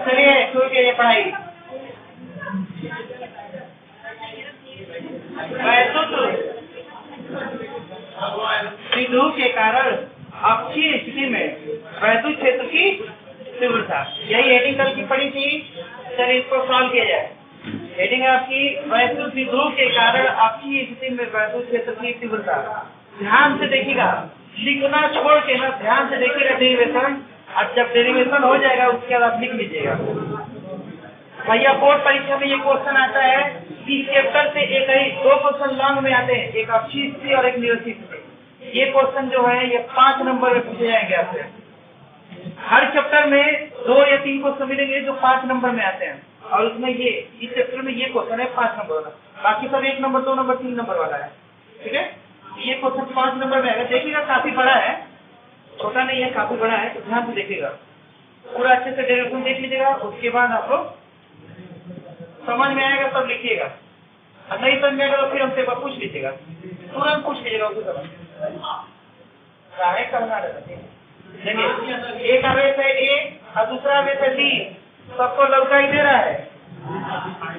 चलिए शुरू कीजिए पढ़ाई। विद्युत के कारण अक्षीय स्थिति में वैद्युत क्षेत्र की तीव्रता, यही हेडिंग कल की पढ़ी थी। चलिए इसको सॉल्व किया जाए। हेडिंग है आपकी वैद्युत विद्युत के कारण अक्षीय स्थिति में वैद्युत क्षेत्र की तीव्रता। ध्यान से देखिएगा, लिखना छोड़ के ना ध्यान से देखिएगा डेरिवेशन, और जब डेरिवेशन हो जाएगा उसके बाद आप लिख लीजिएगा। भैया बोर्ड परीक्षा में ये क्वेश्चन आता है, इस चैप्टर से एक ही 2 क्वेश्चन लॉन्ग में आते हैं, एक अक्षीय स्थिति और एक निरक्षीय स्थिति। ये क्वेश्चन जो है ये 5 नंबर में पूछे जाएंगे आपसे। हर चैप्टर में 2 या 3 क्वेश्चन मिलेंगे जो 5 नंबर में आते हैं, और उसमें ये इस चैप्टर में ये क्वेश्चन है 5 नंबर वाला, बाकी सब 1 नंबर 2 नंबर 3 नंबर वाला है। ठीक है, ये क्वेश्चन 5 नंबर में आएगा। देखिएगा काफी बड़ा है, छोटा नहीं है, काफी बड़ा है, तो ध्यान से देखिएगा, पूरा अच्छे से डेरिवेशन देख लीजिएगा। उसके बाद आप लोग समझ में आएगा तब लिखिएगा, और नहीं समझ में आएगा तो फिर हमसे पूछ लीजिएगा, तुरंत पूछ लीजिएगा उसको समझ करना रहता है। देखिए एक आवेश है A और दूसरा आवेश है B, सबको लौका ही दे रहा है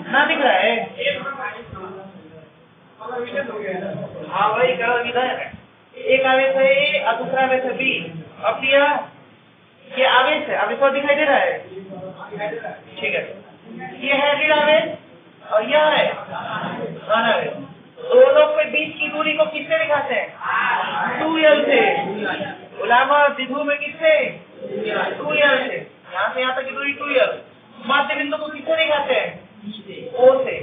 ना, दिख रहा है? हाँ वही करो इधर, एक आवेश है A और दूसरा आवेश है B। अब दिया ये आवेश है, आवेश और दिखाई दे रहा है, ठीक है। ये है ऋण आवेश और यह है धन आवेश। दोनों के बीच की दूरी को किससे दिखाते हैं? 2L से। गुलामा विधु में किससे? 2L से। यहाँ से यहाँ तक की दूरी 2L। मध्य बिंदु को किससे दिखाते हैं? O से।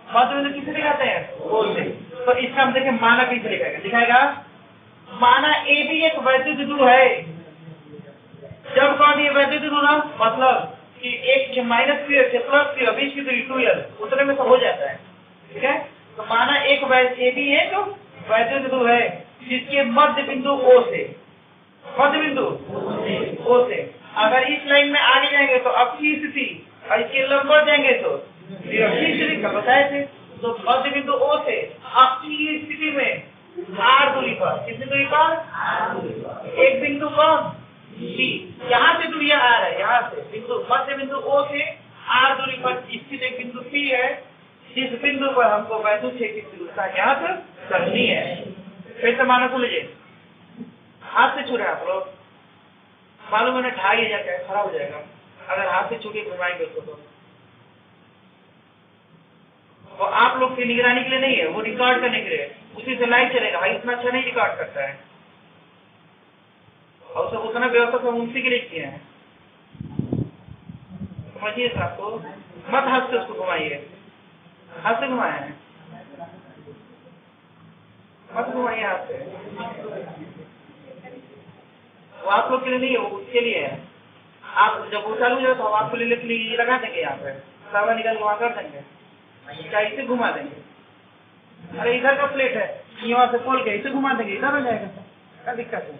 मध्य बिंदु किससे दिखाते हैं? O से। तो इसका हम देखें माना कैसे दिखाएगा। माना AB एक वैद्युत विधु है। जब कौन ये वैद्युत विधु ना, मतलब कि एक माइनस Q से प्लस Q बीच की दूरी 2L, उतने में सब हो जाता है। ठीक है, तो माना एक AB है जो वैद्युत विधु है जिसके मध्य बिंदु O से, मध्य बिंदु O से अगर इस लाइन में आगे जाएंगे तो अक्षीय स्थिति, और इसके लंबवत जाएंगे तो निरक्षीय स्थिति का बताए थे। तो मध्य बिंदु O से अक्षीय स्थिति में R दूरी पर, कितनी दूरी पर? एक बिंदु कौन? C। यहाँ से दूरी R है, यहाँ से बिंदु मध्य बिंदु O से R दूरी पर स्थित एक बिंदु P है, जिस बिंदु पर हमको वैद्युत क्षेत्र की तीव्रता यहाँ पर करनी है। फिर से माना सुन लीजिए, हाथ से छू रहे आप लोग, मालूम है ना 2500 का खराब हो जाएगा अगर हाथ से छू के घुमाएंगे उसको। तो आप लोग की निगरानी के लिए नहीं है, वो रिकॉर्ड करने के लिए, उसी से लाइव चलेगा। भाई इतना अच्छा नहीं रिकॉर्ड करता है, और सब उतना व्यवस्था सब उसी के लिए किए हैं, समझिए साहब को। मत हाथ से उसको घुमाइए, हाथ से घुमाया है, मत घुमाइए हाथ से, वो आप लोग के लिए नहीं है, वो उसके लिए है। आप जब वो चालू हो तो हम आपको ले लगा देंगे, यहाँ पे सावा निकाल के वहाँ कर देंगे, क्या इसे घुमा देंगे। अरे इधर का प्लेट है, यहाँ से खोल के इसे घुमा देंगे, इधर हो जाएगा, क्या दिक्कत है?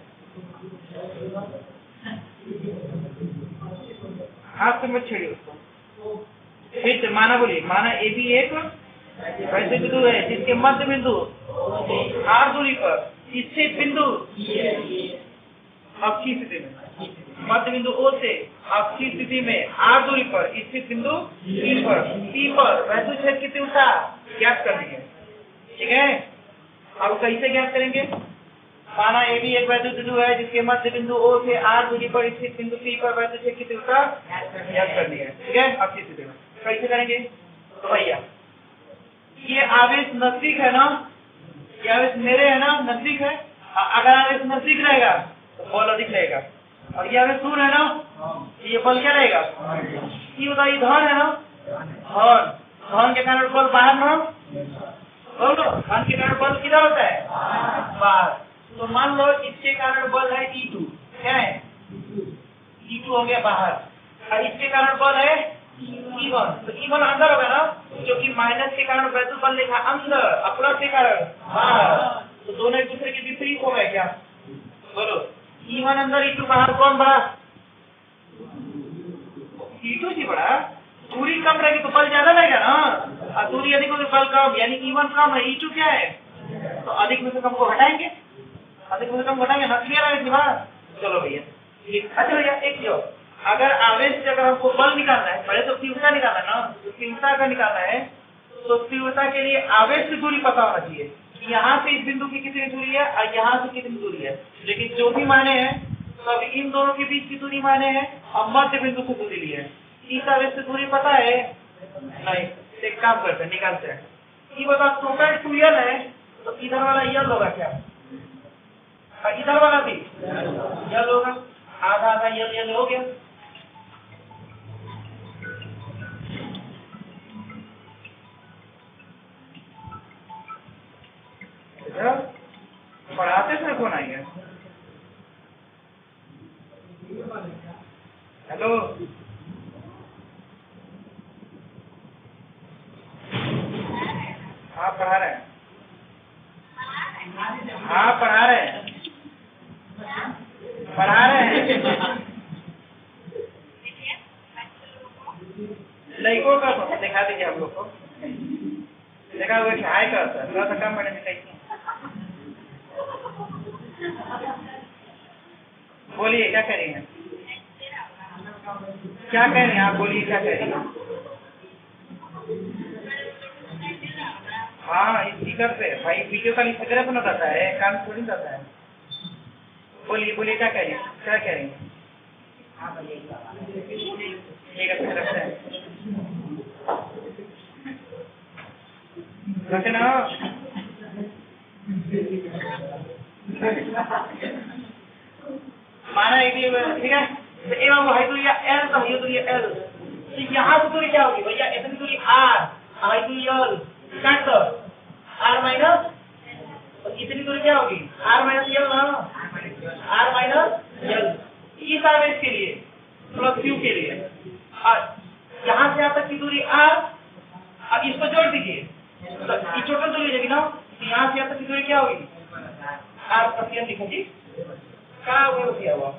हाथ से मत छेड़िए उसको। फिर से माना बोलिए, माना AB एक वैद्युत विधु है जिसके मध्य बिंदु R दूरी पर स्थित बिंदु अक्षीय स्थिति में, मध्य बिंदु O से अक्षीय स्थिति में R दूरी पर स्थित बिंदु P पर वैद्युत क्षेत्र की तीव्रता ज्ञात करनी है। ठीक है, अब कैसे ज्ञात करेंगे? माना AB एक वैद्युत विधु है जिसके मध्य बिंदु O से R दूरी पर स्थित बिंदु P पर वैद्युत क्षेत्र की तीव्रता ज्ञात करनी है। ठीक है, अक्षीय स्थिति में कैसे करेंगे? तो भैया ये आवेश नजदीक है ना, ये आवेश मेरे है ना, नजदीक है। अगर आवेश नजदीक रहेगा तो बल अधिक रहेगा, और ये आवेश दूर है ना, ये बल क्या रहेगा? ये होता है धन है ना, धन के कारण बल बाहर ना, बोलो धन के कारण बल किधर होता है? बाहर। तो मान लो इसके कारण बल है E2, क्या है? E2 हो गया बाहर, और इसके कारण बल है E1, तो E1 अंदर होगा ना, क्योंकि माइनस के कारण वैद्युत बल लिखा अंदर, और प्लस के कारण बाहर, तो दोनों एक दूसरे के विपरीत हो गए क्या? बोलो E1 अंदर E2 बाहर, कौन बड़ा? E2 ही बड़ा। दूरी कम रहेगी तो बल ज्यादा रहेगा ना, और दूरी अधिक होगी बल कम, यानी E1 कम है, E2 क्या है? तो अधिक में से कम को हटाएंगे, अधिक में से कम हटाएंगे ना, क्लियर है? चलो भैया अच्छा भैया एक चीज और, अगर आवेश से अगर हमको बल निकालना है, पहले तो तीव्रता निकालना है ना, तो तीव्रता अगर निकालना है तो तीव्रता के लिए आवेश की दूरी पता होना चाहिए, यहाँ से इस बिंदु की कितनी दूरी है और यहाँ से कितनी दूरी है। लेकिन जो भी माने हैं तो अभी इन दोनों के बीच की दूरी माने हैं और मध्य बिंदु से दूरी ली है। इस आवेश से दूरी पता है नहीं, एक काम करते हैं निकालते हैं। ये बता टोटल 2L है तो इधर वाला L होगा क्या, और इधर वाला भी L होगा, आधा आधा L हो गया। पढ़ाते समय कौन आई है? हेलो आप पढ़ा रहे हैं? हाँ पढ़ा रहे हैं, पढ़ा रहे हैं। लड़कों का तो दिखा दीजिए हम लोग को, देखा हुआ कि हाय करता है, थोड़ा सा कम मैंने दिखाई। बोलिए क्या कह रही हैं? क्या कह रही हैं आप, बोलिए क्या कह रही हैं? हाँ स्पीकर पे भाई, वीडियो कॉल स्पीकर पे ना रहता है, कान थोड़ी रहता है। बोलिए बोलिए क्या कह रही हैं, क्या कह रही हैं? ठीक है फिर रखते हैं, रखे ना। माना एक ठीक है, तो ए बाबू हाई दूरी L तो हाई दूरी L, तो यहाँ से दूरी क्या होगी भैया, इतनी दूरी R, हाई दूरी L, काट दो R माइनस, तो इतनी दूरी क्या होगी R माइनस L ना, R माइनस L। इस आवेश के लिए प्लस Q के लिए, और यहाँ से यहाँ तक की दूरी R, अब इसको जोड़ दीजिए तो ये टोटल दूरी लेगी ना, यहाँ से यहाँ तक की दूरी क्या होगी R प्लस L लिखो जी। क्या वो किया हुआ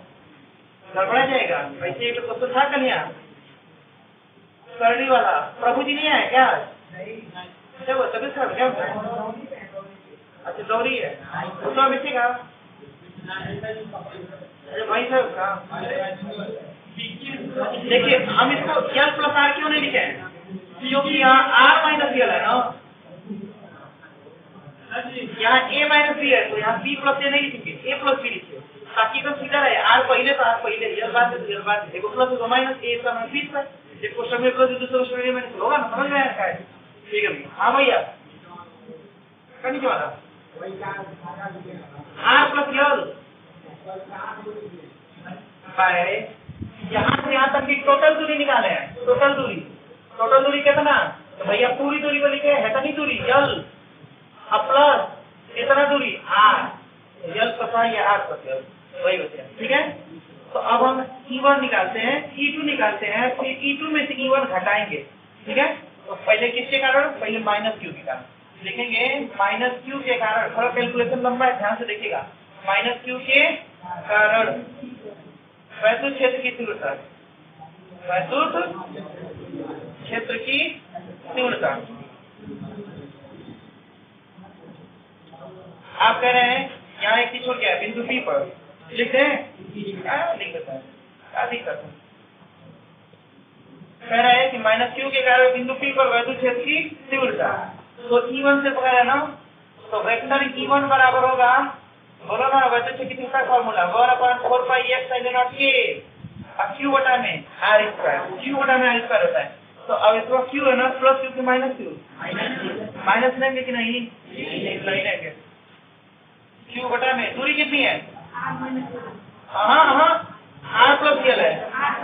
गड़बड़ा जाएगा, वैसे एक तो था कन्या करनी वाला, प्रभु जी नहीं आए क्या? अच्छा वो तभी सर क्या होता है? अच्छा दौरी है उसका बेचेगा, अरे भाई साहब का। देखिए हम इसको L प्लस R क्यों नहीं लिखे हैं, क्योंकि यहाँ R माइनस L है ना, यहाँ A माइनस B है, तो यहाँ B प्लस A नहीं लिखेंगे, A प्लस B लिखिए ताकि एकदम सीधा रहे। R पहले तो R पहले, L बाद में L बाद में, देखो प्लस तो माइनस, A का माइनस B है, एक क्वेश्चन में प्लस दूसरे क्वेश्चन में माइनस होगा ना, समझ में आया है? ठीक है हाँ भैया करनी क्या बात R प्लस L बाय, यहाँ से यहाँ तक की टोटल दूरी निकाले हैं, टोटल दूरी कितना, तो भैया पूरी दूरी को लिखे है, कितनी दूरी L अब प्लस इतना दूरी R, L प्लस R या R प्लस L वही होते हैं। ठीक है, तो अब हम E1 निकालते हैं, E2 निकालते हैं, फिर E2 में से E1 घटाएंगे। ठीक है, तो पहले किसके कारण, पहले माइनस Q के कारण लिखेंगे, माइनस Q के कारण, थोड़ा कैलकुलेशन लंबा है ध्यान से देखिएगा, माइनस Q के कारण वैद्युत क्षेत्र की तीव्रता, वैद्युत क्षेत्र की तीव्रता। आप कह रहे हैं यहाँ एक चीज छोड़ गया, बिंदु P पर लिख दें, लिख देता है, क्या दिक्कत है? कह रहा है कि माइनस Q के कारण बिंदु P पर वैद्युत क्षेत्र की तीव्रता, तो E1 से पकड़ा है ना, तो वेक्टर E1 बराबर होगा, बोलो ना वैद्युत क्षेत्र की तीव्रता formula 1/4πx sin not K, अब Q बटा में R स्क्वायर, Q बटा में R स्क्वायर होता है, तो अब इसका Q है ना, प्लस Q की माइनस Q, माइनस लेंगे कि नहीं लेंगे, Q बटा में दूरी कितनी है, हाँ R प्लस L है,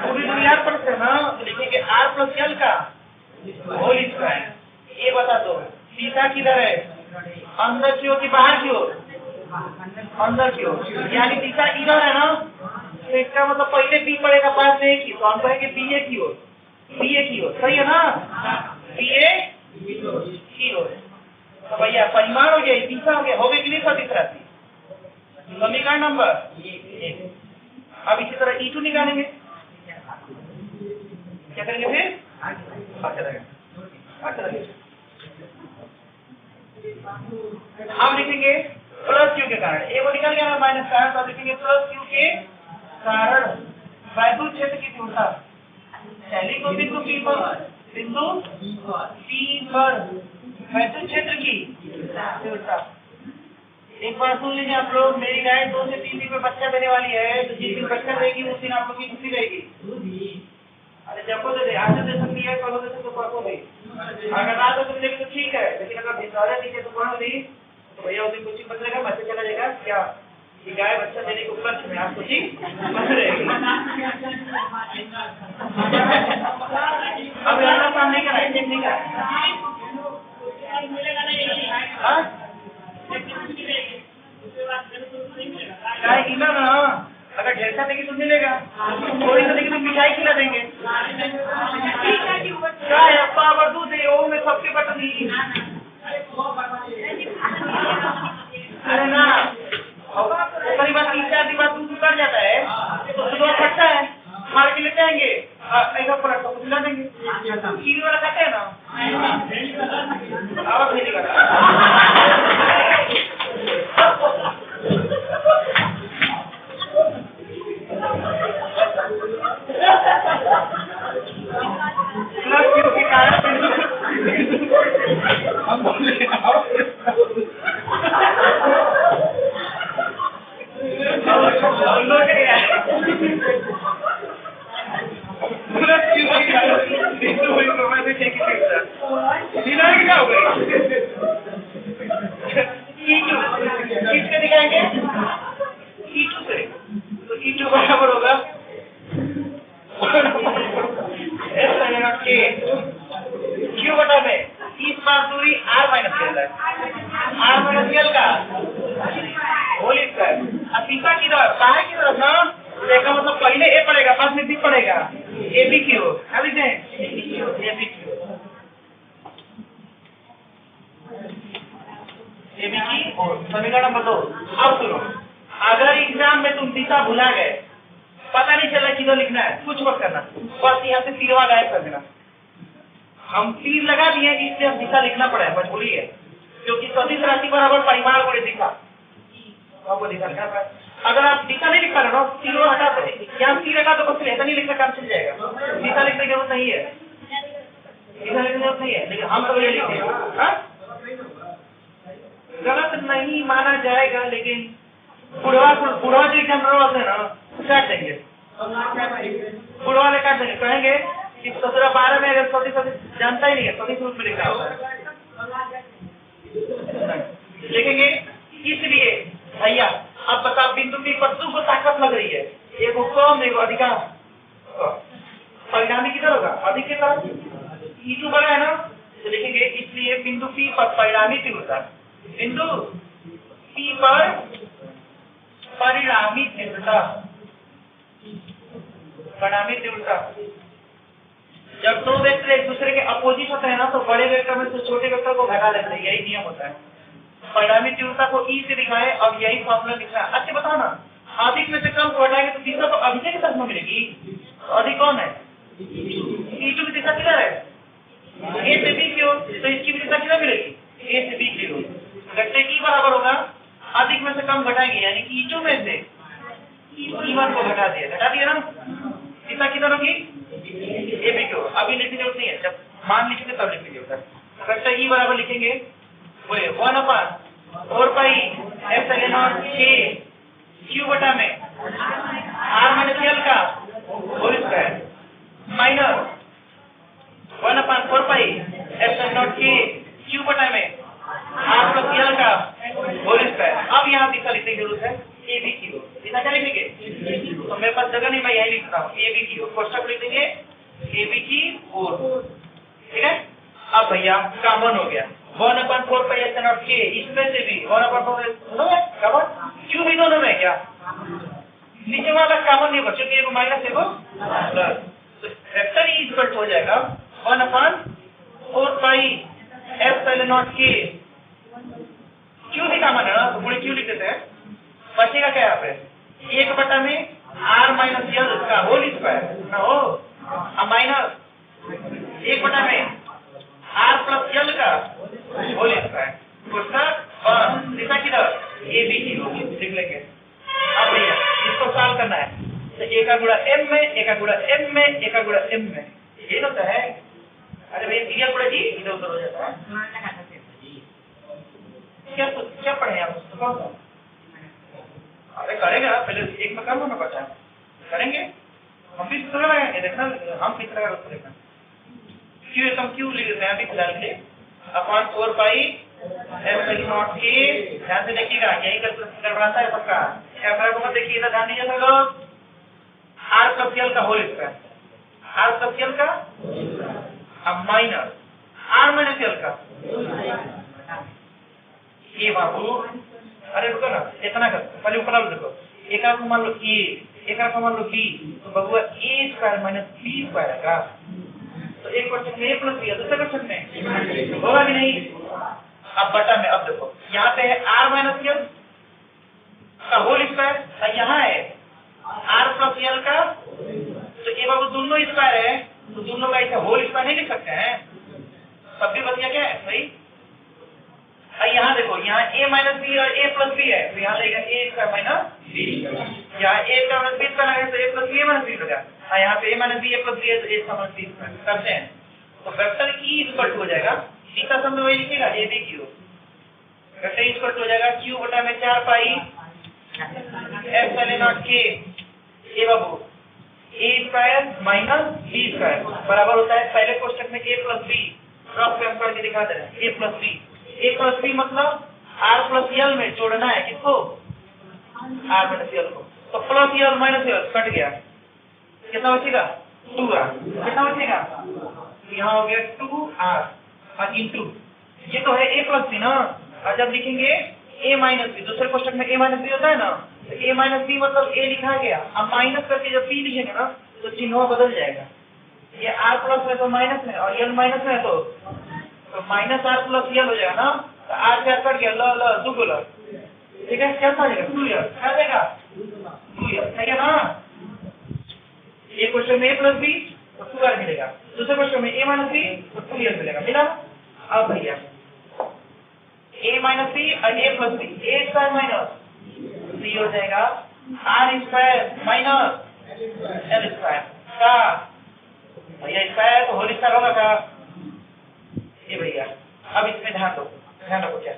पूरी दूरी R प्लस है ना, तो लिखेंगे R प्लस L का होल स्क्वायर। ये बता दो सीधा किधर है, अंदर की ओर कि बाहर की ओर, अंदर की ओर, यानी दिशा इधर है ना, तो इसका मतलब पहले B पड़ेगा बाद में की, तो हम कहेंगे BA की ओर, BA की ओर, सही है ना, BA की ओर। तो भैया परिमाण हो गया, दिशा हो गया, हो गई कि नहीं तीसरा समीकरण नंबर 1। अब इसी तरह E2 निकालेंगे, क्या करेंगे फिर, हम लिखेंगे प्लस Q के कारण, A को निकल गया ना माइनस कारण, तो लिखेंगे प्लस Q के कारण वैद्युत क्षेत्र की तीव्रता पहली को बिंदु P पर वैद्युत क्षेत्र की तीव्रता। एक बार सुन लीजिए आप लोग, मेरी गाय 2 से 3 दिन में बच्चा देने वाली है, तो जिस दिन बच्चा देगी उस दिन आप लोग की खुशी रहेगी। अरे जब को दे आज दे सकती है, कल दे सकती है, परसों दे। अगर रात को देगी तो ठीक है, लेकिन अगर भिजवाया नीचे तो कौन दी तो भैया उस दिन कुछ बदलेगा, बच्चा चला जाएगा क्या कि गाय बच्चा देने के उपलक्ष्य में आप कुछ बच रहेगी। अब यहाँ काम नहीं करा, चेक नहीं करा। गाय कीना ना, अगर ढेरसा देगी तो मिलेगा, थोड़ी सा देगी तो मिठाई खिला देंगे। गाय पावर दूध है, वो में सबके बटन ही। अरे ना, कई बार 3-4 दिन बाद दूध उतर जाता है, तो सुबह फटता है, मार के लेते आएंगे, ऐसा पलट तो खिला देंगे। खीर वाला खाते हैं ना, आवाज नहीं निकला। हम बोले दिखाएंगे E2 से, तो E2 बराबर होगा क्यू बटा में इस बार दूरी R माइनस L है, R माइनस L का होल स्क्वायर। अब तीसरा की तरफ बाहर की तरफ ना, देखा मतलब पहले A पड़ेगा, बाद में B पड़ेगा, AB क्यू अभी दें AB की और समीकरण नंबर 2। अब सुनो, अगर एग्जाम में तुम दिशा भुला गए, पता नहीं चला किधर लिखना है, कुछ मत करना, बस यहाँ से तीरवा गायब कर देना। हम तीर लगा दिए, इसलिए हम दिशा लिखना पड़ा है, मजबूरी है, क्योंकि सदिश राशि बराबर परिमाण गुणे दिशा, आपको दिशा लिखना पड़ा। अगर आप दिशा नहीं लिख पा रहे हो, तीरवा हटा दो, यहाँ तीर हटा दो, बस ऐसा नहीं लिखना, काम चल जाएगा। दिशा लिखने की जरूरत नहीं है, दिशा लिखने की जरूरत नहीं है, लेकिन हम तो ये लिखते हैं। गलत नहीं माना जाएगा, लेकिन बुढ़वा जो एग्जामिनर होते हैं ना, काट देंगे, बुढ़वा वाले काट देंगे, कहेंगे कि 17-12 में अगर सदी जानता ही नहीं है, सदी रूप में लिखा होता है, लिखेंगे। इसलिए भैया अब बताओ, बिंदु P पर तुमको ताकत लग रही है, एक कम एक अधिकार, परिणामी किधर होगा, अधिक के तरफ। E2 बड़ा है ना, तो लिखेंगे इसलिए बिंदु P पर परिणामी तीव्रता, बिंदु P पर परिणामी तीव्रता, परिणामी तीव्रता। जब दो वेक्टर एक दूसरे के अपोजिट होते हैं ना, तो बड़े वेक्टर में से छोटे वेक्टर को घटा लेते हैं, यही नियम होता है। परिणामी तीव्रता को E से दिखाए, अब यही फॉर्मूला लिखना है। अच्छा बताओ ना, अधिक में से कम को हटाएंगे तो दिशा तो अधिक के साथ में मिलेगी, तो अधिक कौन है, E2 की दिशा किधर है, A से B की ओर, तो इसकी भी दिशा किधर मिलेगी, A से B की ओर। घटने की बराबर होगा, अधिक में से कम घटाएंगे, यानी कि E2 में से E1 को घटा दिया ना, दिशा किधर होगी, AB की ओर। अभी लिखने की जरूरत नहीं है, जब मान लिखेंगे तब लिखने की जरूरत है। घटना E बराबर लिखेंगे 1/4 pi epsilon naught K Q बटा में R माइनस L का whole square minus 1/4 pi epsilon naught K Q बटा में R प्लस L का होल स्क्वायर। अब यहाँ दिशा लिखने की जरूरत है, AB की ओर। दिशा क्या लिखेंगे, तो मेरे पास जगह नहीं, मैं यही लिखता हूँ, AB की ओर। कोष्ठक लिख देंगे AB की ओर, ठीक है। अब भैया कॉमन हो गया 1/4 पाई एप्सिलॉन नॉट K, इसमें से भी 1/4 कॉमन, क्यों भी दोनों में क्या, नीचे वाला कॉमन नहीं बचा, क्योंकि एक माइनस एक प्लस, तो वेक्टर E इक्वल हो जाएगा 1/4 पाई एप्सिलॉन नॉट K। क्यों भी कॉमन है ना, तो पूरे क्यों लिख देते हैं, बचेगा क्या यहाँ पे, 1 में R माइनस L का होल स्क्वायर ना हो, माइनस 1 में R प्लस L का होल स्क्वायर। दिशा किधर, AB की होगी, लिख लेंगे। अब भैया इसको सॉल्व करना है, m में, एक का गुणा m में, एक का गुणा m में, ये होता है। अरे भाई क्लियर पड़ा जी, इधर उधर हो जाता है। क्या पढ़े आप उसको? अरे करेगा पहले एक में काम होना पड़ता है, करेंगे हम भी सूत्र लगाएंगे, देखना हम किस तरह का सूत्र देखना। क्यू एकदम क्यू लिख देते हैं अभी फिलहाल के लिए, अपॉन 4 पाई एप्सिलॉन नॉट के। ध्यान से देखिएगा, यही गड़बड़ाता है सबका। कैमरा को मत देखिए, इधर ध्यान दीजिए सब लोग। आर प्लस एल का whole square, R plus L का, अब माइनस आर माइनस एल का ये बाबू। अरे रुको ना, इतना कर पहले ऊपर वाला देखो, एक को मान लो ए, एक को मान लो बी, तो बबुआ ए स्क्वायर माइनस बी स्क्वायर का। तो एक क्वेश्चन में ए प्लस बी है, दूसरे क्वेश्चन में होगा कि नहीं? अब बटा में, अब देखो यहाँ पे है आर माइनस एल का होल स्क्वायर, यहाँ है आर प्लस एल का। तो ये बाबू दोनों स्क्वायर है, तो दोनों का ऐसा होल स्क्वायर नहीं लिख सकते हैं, तब भी बतिया क्या है सही। यहाँ देखो, यहाँ a माइनस बी और a प्लस बी है, तो यहाँ लगेगा a स्क्वायर माइनस बी। यहाँ a square minus B square लगेगा तो a plus B minus B होगा। यहाँ पे a minus B a plus B है तो a square minus B square करते हैं, तो वेक्टर ई इक्वल टू हो जाएगा, सीधा सब में वही लिखिएगा a b q, vector E equal to हो जाएगा q बटा में 4 pi epsilon naught k A बाबू a square minus b square बराबर होता है पहले कोष्टक में a प्लस बी, क्रॉस करके दिखा दे रहे हैं a plus B. A plus B मतलब आर प्लस एल में जोड़ना है किसको? आर माइनस एल को। तो plus L minus L cut गया, कितना बचेगा? 2r। कितना बचेगा? यहाँ हो गया 2r और इंटू ये तो है ए प्लस बी ना। और जब लिखेंगे ए माइनस बी, दूसरे क्वेश्चन में ए माइनस बी होता है ना, तो ए माइनस बी मतलब ए लिखा गया। अब माइनस करके जब बी लिखेंगे ना तो चिन्ह बदल जाएगा। ये आर प्लस में तो माइनस में और एल माइनस में तो माइनस आर प्लस एल हो जाएगा ना। तो आर से कट गया, ल ल दो ल, ठीक है, क्या जाएगा 2l, क्या जाएगा 2l, ठीक है ना। एक क्वेश्चन में a प्लस बी तो 2r मिलेगा, दूसरे क्वेश्चन में a माइनस बी तो 2l मिलेगा, मिला। अब भैया a माइनस बी और a plus B, a square minus b हो जाएगा r square minus l square का। भैया स्क्वायर तो होल स्क्वायर होगा का ये भैया। अब इसमें ध्यान रखो क्या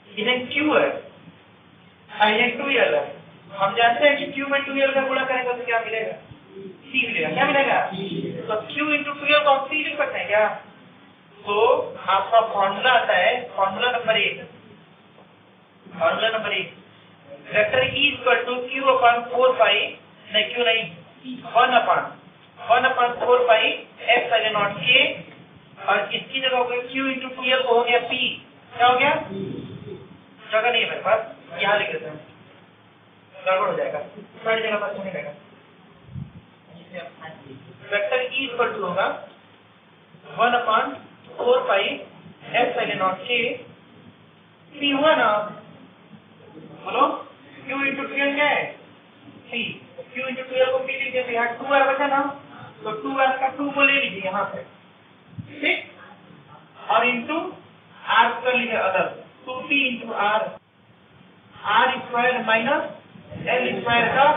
इधर q है और इधर 2l है। हम जानते हैं कि q में 2l का गुणा करेंगे तो क्या मिलेगा? c मिलेगा। क्या मिलेगा? तो q इंटू 2l को हम c लिख सकते हैं क्या? तो आपका फॉर्मूला आता है, formula number 1, formula number 1, vector e equal to q upon 4 pi, नहीं q नहीं 1 upon 4 pi epsilon naught k, और इसकी जगह हो गया q इंटू 2l को हो गया p। क्या हो गया? जगह नहीं है मेरे पास, यहाँ लिख देते हैं, गड़बड़ हो जाएगा, सारी जगह पर नहीं रहेगा। वेक्टर e इक्वल टू होगा 1 upon 4 pi epsilon naught k, p हुआ ना, बोलो q इंटू 2l क्या है? p। q इंटू 2l को p लिख देते, यहाँ 2r बचा ना, तो 2r का 2 को ले लीजिए यहाँ पे, ठीक, और इंटू आर कर लीजिए other, 2p into R, R square minus L square का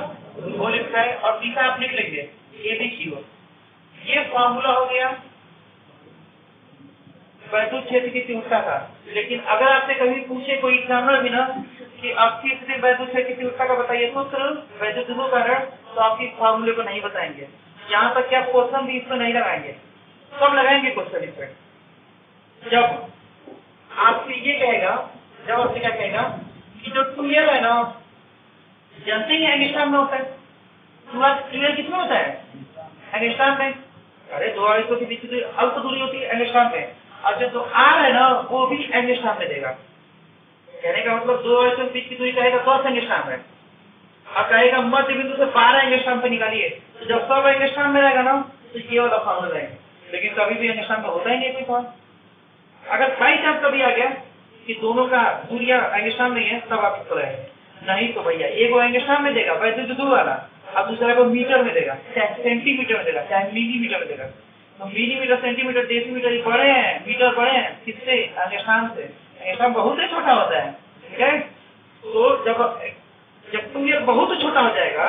होल स्क्वायर, और b का आप लिख लेंगे ए बी क्यू। ये फॉर्मूला हो गया वैद्युत क्षेत्र की तीव्रता का। लेकिन अगर आपसे कभी पूछे कोई एग्जामिनर भी ना कि आपकी वैद्युत क्षेत्र की तीव्रता का बताइए सूत्र वैद्युत ध्रुव कारण, तो आपकी फॉर्मूले को नहीं बताएंगे। यहाँ तक क्या क्वेश्चन भी इसमें नहीं लगाएंगे, कब लगाएंगे क्वेश्चन इस पर? जब आपसे ये कहेगा, जब आपसे क्या कहेगा कि जो 2l है ना, जानते ही एंगस्ट्रॉम में होता है, 2l किसमें होता है? एंगस्ट्रॉम में। अरे दो आवेशों के बीच अल्प दूरी होती है एंगस्ट्रॉम में, और जो r है ना वो भी एंगस्ट्रॉम में देगा। कहने का मतलब दो आवेशों के बीच की दूरी कहेगा 10 एंगस्ट्रॉम है, अब कहेगा मध्य बिंदु से 12 एंगस्ट्रॉम पे निकालिए, तो जब सब एंगस्ट्रॉम में रहेगा ना तो ये वाला फॉर्मूला रहेगा। लेकिन कभी भी एंगस्ट्रॉम में होता ही नहीं कोई फॉर्म। अगर बाई चांस कभी आ गया कि दोनों का दूरियां एंगस्ट्रॉम नहीं है, तब आप इसको रहेंगे, नहीं तो भैया एक वो एंगस्ट्रॉम में देगा वैसे तो 2 वाला, अब दूसरा को मीटर में देगा, चाहे सेंटीमीटर में देगा, चाहे मिलीमीटर में देगा। तो मिलीमीटर, सेंटीमीटर, डेसीमीटर ये बड़े हैं, मीटर बड़े हैं किससे? एंगस्ट्रॉम से। एंगस्ट्रॉम बहुत ही छोटा होता है, ठीक है। तो जब 2l बहुत छोटा हो जाएगा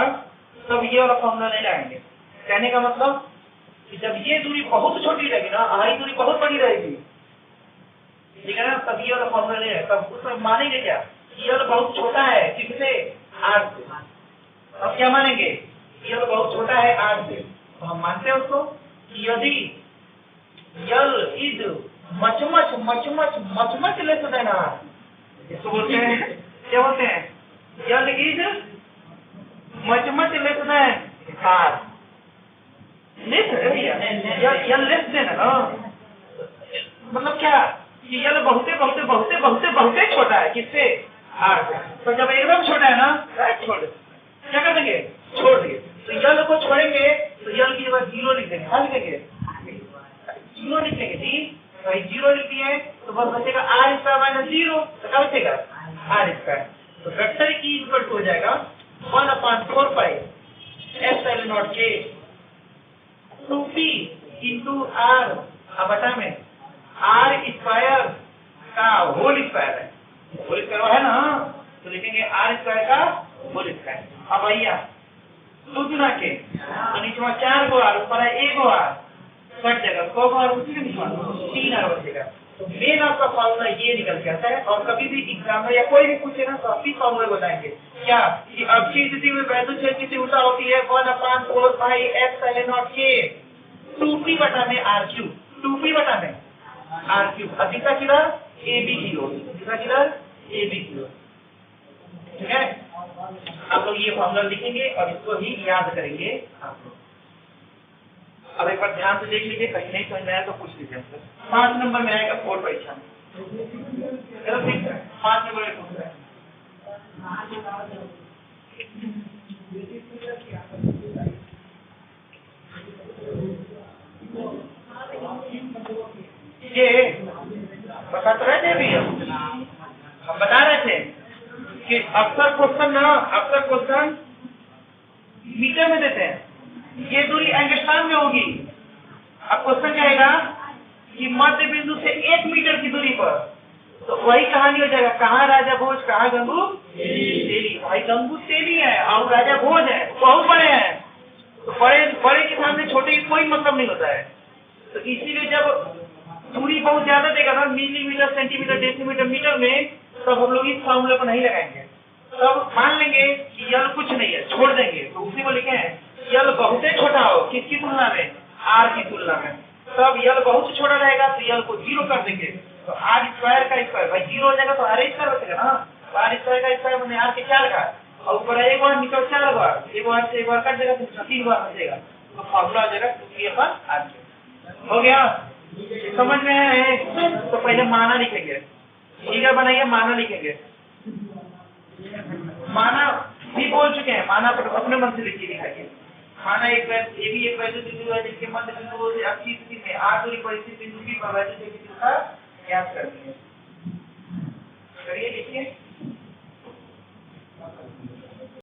तब ये वाला फॉर्मूला नहीं लगाएंगे। कहने का मतलब कि जब ये दूरी बहुत छोटी रहेगी ना, आई दूरी बहुत बड़ी रहेगी, ठीक है ना, तब ये वाला फॉर्मूला नहीं है, तब उसमें मानेंगे क्या, ये वाला बहुत छोटा है किससे, आर से। अब क्या मानेंगे, ये वाला बहुत छोटा है आर से, तो हम मानते हैं उसको कि यदि L is much much less than R, इसको बोलते हैं, क्या बोलते हैं, L is much less than R, less है भैया, यल लेस देन है ना, मतलब क्या कि यल बहुते छोटा है किससे, आर से। तो जब एकदम छोटा है ना, छोड़ दे, क्या कर देंगे, छोड़ देंगे, तो यल को छोड़ेंगे तो यल की जगह 0 लिख देंगे, हाँ लिखेंगे 0 लिखेंगे जी, भाई 0 लिख दिए तो बस बचेगा आर स्क्वायर माइनस 0, तो क्या बचेगा आर स्क्वायर, तो वेक्टर की इक्वल टू हो जाएगा 1/4 पाई एप्सिलॉन नॉट के 2p इंटू आर बटा में आर स्क्वायर का होल स्क्वायर है, होल स्क्वायर है ना, तो लिखेंगे आर स्क्वायर का होल स्क्वायर। अब भैया 2 गुना के तो नीचे 4 गो आर, ऊपर है 1 गो आर, कट जाएगा, 100 गो आर उसी के नीचे 3 आर बचेगा। तो मेन आपका फॉर्मूला ये निकल के आता है, और कभी भी एग्जाम में या कोई भी पूछे ना तो आप ही फॉर्मूला बताएंगे क्या कि अच्छी स्थिति में वैल्यू किसी उल्टा होती है 1/4 पाई एप्सिलॉन नॉट के 2p बटा में आर क्यूब, 2p बटा में आर क्यूब, अधिकता किधर ए बी की ओर, अधिकता किधर ए बी की ओर, ठीक है। आप लोग ये फॉर्मूला लिखेंगे और इसको ही याद करेंगे आप लोग। अब एक बार ध्यान से देख लीजिए, कहीं नहीं समझ में आया तो पूछ लीजिए हमसे। 5 नंबर में आएगा बोर्ड परीक्षा में, चलो ठीक है, 5 नंबर में पूछ रहे हैं, ये बता तो रहे थे अभी, हम बता रहे थे कि अक्सर क्वेश्चन मीटर में देते हैं, ये दूरी एंगस्ट्रॉम में होगी। अब क्वेश्चन कहेगा कि मध्य बिंदु से 1 मीटर की दूरी पर, तो वही कहानी हो जाएगा, कहाँ राजा भोज कहाँ गंगू तेली, भाई गंगू तेली है और राजा भोज है, बहुत बड़े हैं, तो बड़े के सामने छोटे की कोई मतलब नहीं होता है। तो इसीलिए जब दूरी बहुत ज्यादा देगा ना, मिलीमीटर सेंटीमीटर डेसीमीटर मीटर में, तब हम लोग इस फॉर्मूले को नहीं लगाएंगे, तब मान लेंगे कि यल कुछ नहीं है, छोड़ देंगे, तो उसी को लिखे हैं यल बहुत छोटा हो, किसकी तुलना में, आर की तुलना में, तब यल बहुत छोटा रहेगा तो यल को 0 कर देंगे, तो आर स्क्वायर का स्क्वायर भाई 0 हो जाएगा तो आर स्क्वायर बचेगा ना, तो आर स्क्वायर का स्क्वायर मैंने आर के 4 का, और ऊपर 1 बार नीचे 4 बार, 1 बार से 1 बार कट जाएगा तो 3 बार बचेगा, तो फॉर्मूला हो जाएगा 2p/r। हो गया, समझ में है? तो पहले माना लिखेंगे, ठीक है, बनाइए माना लिखेंगे, माना भी बोल चुके हैं, माना पर अपने मन से लिखिए, दिखाइए माना एक ये भी एक वैल्यू बिंदु है जिसके मध्य बिंदु से अच्छी स्थिति में आर दूरी पर स्थित बिंदु की वैल्यू से किसी का ज्ञात करनी है, करिए लिखिए।